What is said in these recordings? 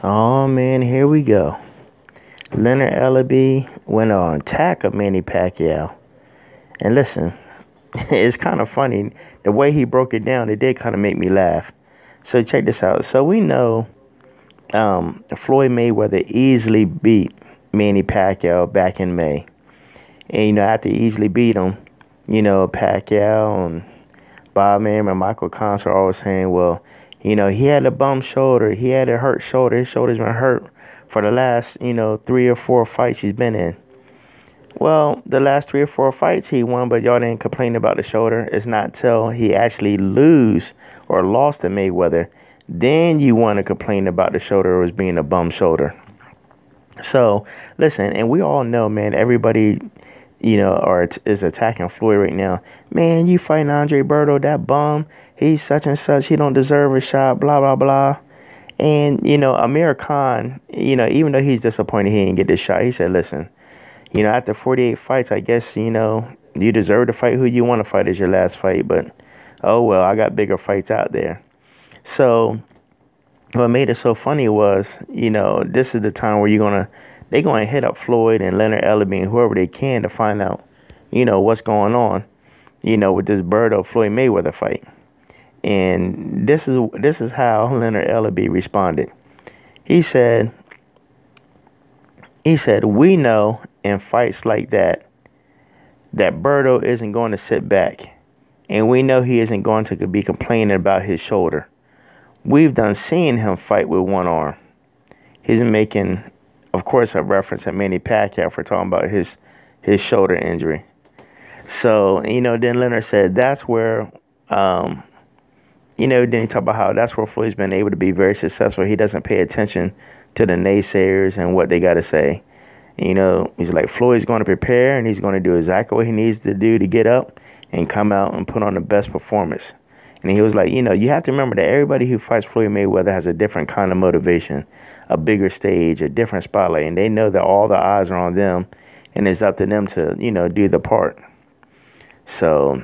Oh man, here we go. Leonard Ellerbe went on attack of Manny Pacquiao. And listen, it's kind of funny. The way he broke it down, it did kind of make me laugh. So check this out. So we know Floyd Mayweather easily beat Manny Pacquiao back in May. And, after he easily beat him, Pacquiao and Bob Arum and Michael Cons are always saying, well, he had a bum shoulder. He had a hurt shoulder. His shoulder's been hurt for the last, 3 or 4 fights he's been in. Well, the last 3 or 4 fights he won, but y'all didn't complain about the shoulder. It's not till he actually lost to Mayweather. Then you want to complain about the shoulder as being a bum shoulder. So, listen, and we all know, man, everybody, is attacking Floyd right now. Man, you fighting Andre Berto, that bum. He's such and such. He don't deserve a shot, blah, blah, blah. And, Amir Khan, even though he's disappointed he didn't get this shot, he said, listen, after 48 fights, I guess, you deserve to fight who you want to fight as your last fight. But, oh, well, I got bigger fights out there. So what made it so funny was, this is the time where they're going to hit up Floyd and Leonard Ellerbe and whoever they can to find out, what's going on, with this Berto Floyd Mayweather fight. And this is how Leonard Ellerbe responded. He said, we know in fights like that Berto isn't going to sit back. And we know he isn't going to be complaining about his shoulder. We've done seen him fight with one arm. He's making, of course, a reference to Manny Pacquiao for talking about his shoulder injury. So, then Leonard said that's where, then he talked about how that's where Floyd's been able to be very successful. He doesn't pay attention to the naysayers and what they got to say. He's like, Floyd's going to prepare and he's going to do exactly what he needs to do to get up and come out and put on the best performance. And he was like, you have to remember that everybody who fights Floyd Mayweather has a different kind of motivation, a bigger stage, a different spotlight. And they know that all the eyes are on them and it's up to them to, do the part. So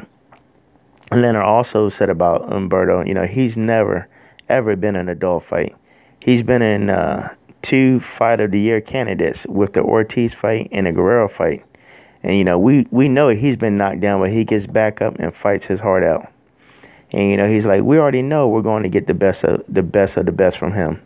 Leonard also said about Berto, he's never, ever been in a dogfight. He's been in 2 Fight of the Year candidates with the Ortiz fight and the Guerrero fight. And, we know he's been knocked down, but he gets back up and fights his heart out. And, he's like, we already know we're going to get the best of the best from him,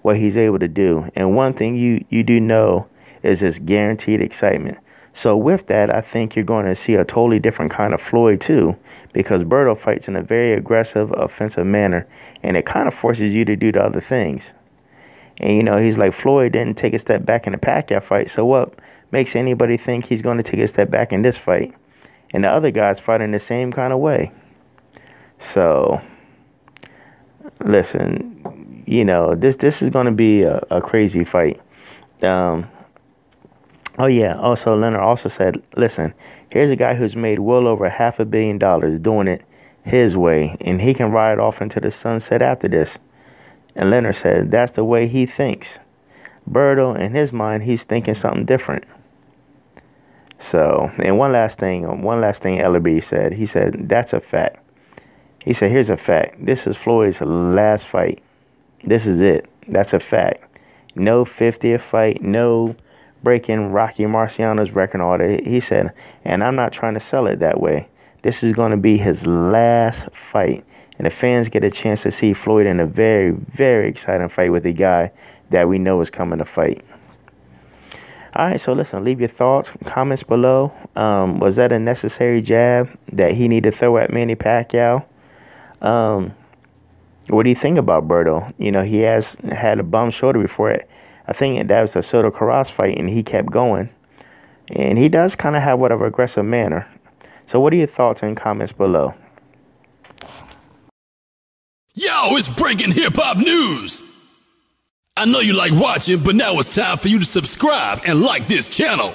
what he's able to do. And one thing you do know is this guaranteed excitement. So with that, I think you're going to see a totally different kind of Floyd, too, because Berto fights in a very aggressive, offensive manner, and it kind of forces you to do the other things. And, he's like, Floyd didn't take a step back in the Pacquiao fight, so what makes anybody think he's going to take a step back in this fight? And the other guy's fighting the same kind of way. So, listen, this is going to be a crazy fight. Oh, yeah. Also, Leonard also said, listen, here's a guy who's made well over $500 million doing it his way, and he can ride off into the sunset after this. And Leonard said that's the way he thinks. Berto, in his mind, he's thinking something different. So, and one last thing Ellerbe said. He said, that's a fact. He said, here's a fact. This is Floyd's last fight. This is it. That's a fact. No 50th fight, no breaking Rocky Marciano's record, all that. He said, and I'm not trying to sell it that way. This is going to be his last fight. And the fans get a chance to see Floyd in a very, very exciting fight with a guy that we know is coming to fight. All right, so listen, leave your thoughts, comments below. Was that a necessary jab that he needed to throw at Manny Pacquiao? What do you think about Berto? He has had a bum shoulder before it. I think that was a Soto Carras fight, and he kept going. And he does kind of have whatever aggressive manner. So what are your thoughts and comments below? Yo, it's breaking hip-hop news. I know you like watching, but now it's time for you to subscribe and like this channel.